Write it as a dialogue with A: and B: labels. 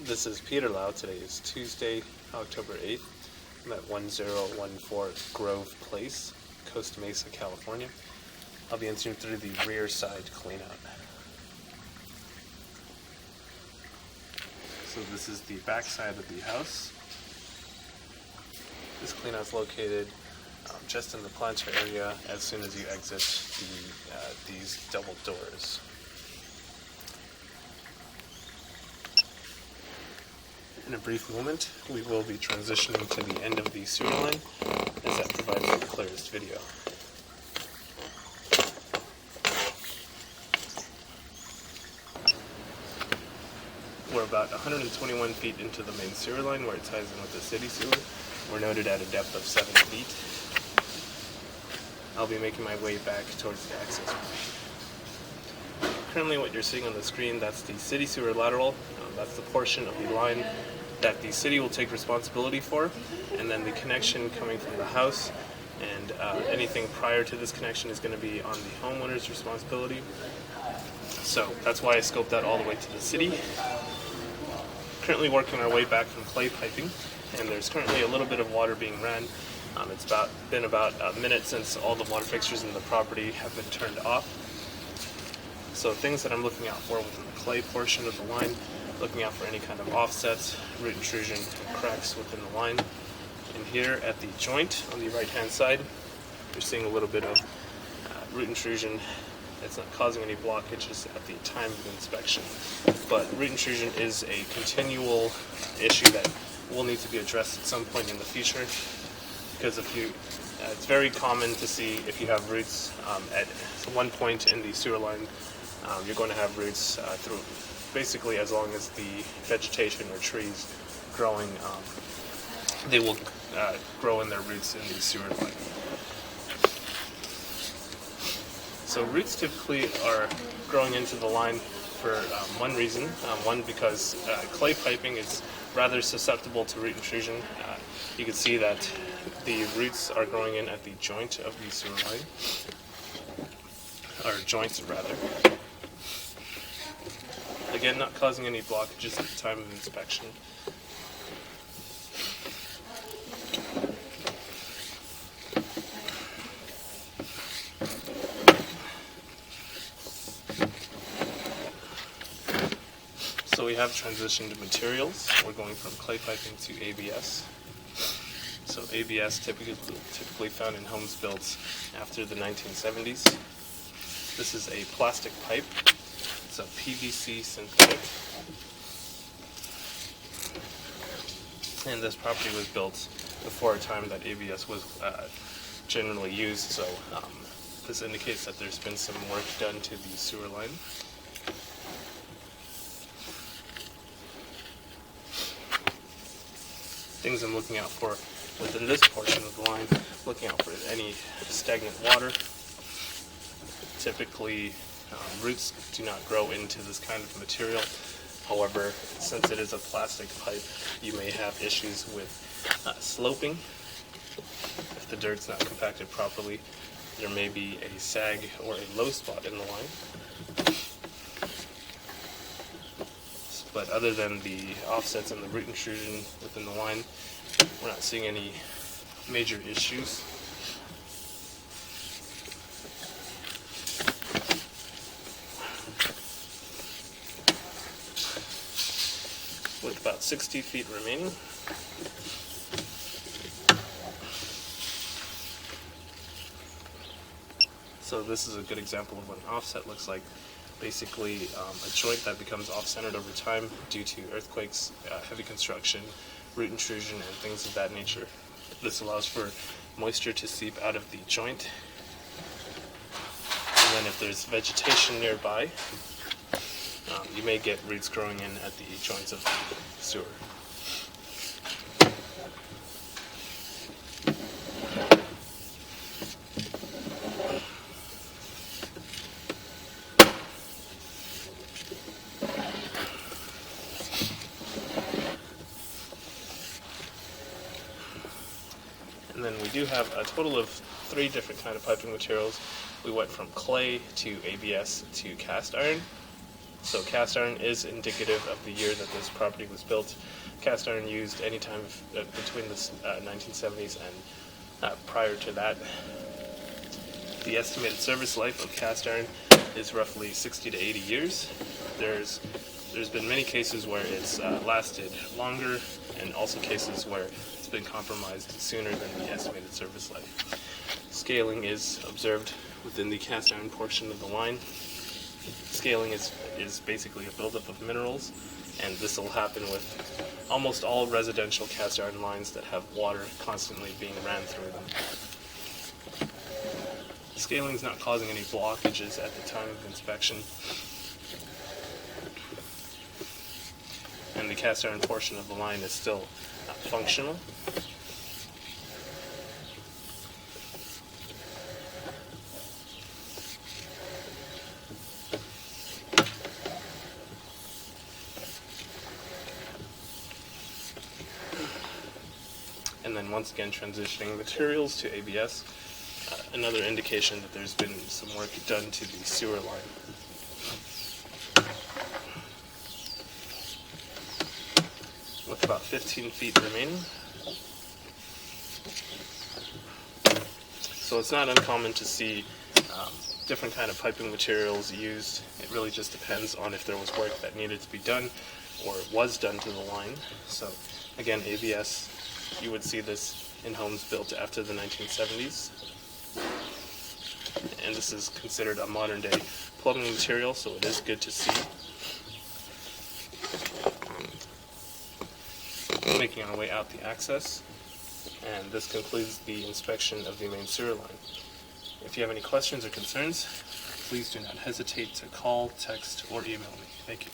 A: This is Peter Lau. Today is Tuesday, October 8th. I'm at 1014 Grove Place, Costa Mesa, California. I'll be entering through the rear side cleanout. So this is the back side of the house. This cleanout is located just in the planter area as soon as you exit these double doors. In a brief moment, we will be transitioning to the end of the sewer line, as that provides the clearest video. We're about 121 feet into the main sewer line where it ties in with the city sewer. We're noted at a depth of 7 feet. I'll be making my way back towards the access point. Currently what you're seeing on the screen, that's the city sewer lateral. That's the portion of the line that the city will take responsibility for, and then the connection coming from the house and anything prior to this connection is going to be on the homeowner's responsibility. So that's why I scoped that all the way to the city. Currently working our way back from clay piping, and there's currently a little bit of water being ran. It's been about a minute since all the water fixtures in the property have been turned off. So things that I'm looking out for within the clay portion of the line, looking out for any kind of offsets, root intrusion, and cracks within the line. And here at the joint on the right hand side, you're seeing a little bit of root intrusion. It's not causing any blockages at the time of inspection, but root intrusion is a continual issue that will need to be addressed at some point in the future, because it's very common to see if you have roots at one point in the sewer line, you're going to have roots through basically as long as the vegetation or trees growing, they will grow in their roots in the sewer line. So roots typically are growing into the line for one reason. One, because clay piping is rather susceptible to root intrusion. You can see that the roots are growing in at the joint of the sewer line, or joints rather. Again, not causing any blockages at the time of inspection. So we have transitioned materials. We're going from clay piping to ABS. So ABS typically found in homes built after the 1970s. This is a plastic pipe. It's a PVC synthetic. And this property was built before a time that ABS was generally used, so this indicates that there's been some work done to the sewer line. Things I'm looking out for within this portion of the line, looking out for any stagnant water. Typically, roots do not grow into this kind of material. However, since it is a plastic pipe, you may have issues with sloping. If the dirt's not compacted properly, there may be a sag or a low spot in the line. But other than the offsets and the root intrusion within the line, we're not seeing any major issues. With about 60 feet remaining. So this is a good example of what an offset looks like. Basically a joint that becomes off-centered over time due to earthquakes, heavy construction, root intrusion, and things of that nature. This allows for moisture to seep out of the joint. And then if there's vegetation nearby, you may get roots growing in at the joints of the sewer. And then we do have a total of 3 different kind of piping materials. We went from clay to ABS to cast iron. So cast iron is indicative of the year that this property was built. Cast iron used anytime between the 1970s and prior to that. The estimated service life of cast iron is roughly 60 to 80 years. There's been many cases where it's lasted longer, and also cases where it's been compromised sooner than the estimated service life. Scaling is observed within the cast iron portion of the line. Scaling is basically a buildup of minerals, and this will happen with almost all residential cast iron lines that have water constantly being ran through them. Scaling is not causing any blockages at the time of inspection, and the cast iron portion of the line is still functional. And then once again transitioning materials to ABS, another indication that there's been some work done to the sewer line. With about 15 feet remaining. So it's not uncommon to see different kind of piping materials used. It really just depends on if there was work that needed to be done or was done to the line. So again, ABS, you would see this in homes built after the 1970s. And this is considered a modern day plumbing material, so it is good to see. Making our way out the access, and this concludes the inspection of the main sewer line. If you have any questions or concerns, please do not hesitate to call, text, or email me. Thank you.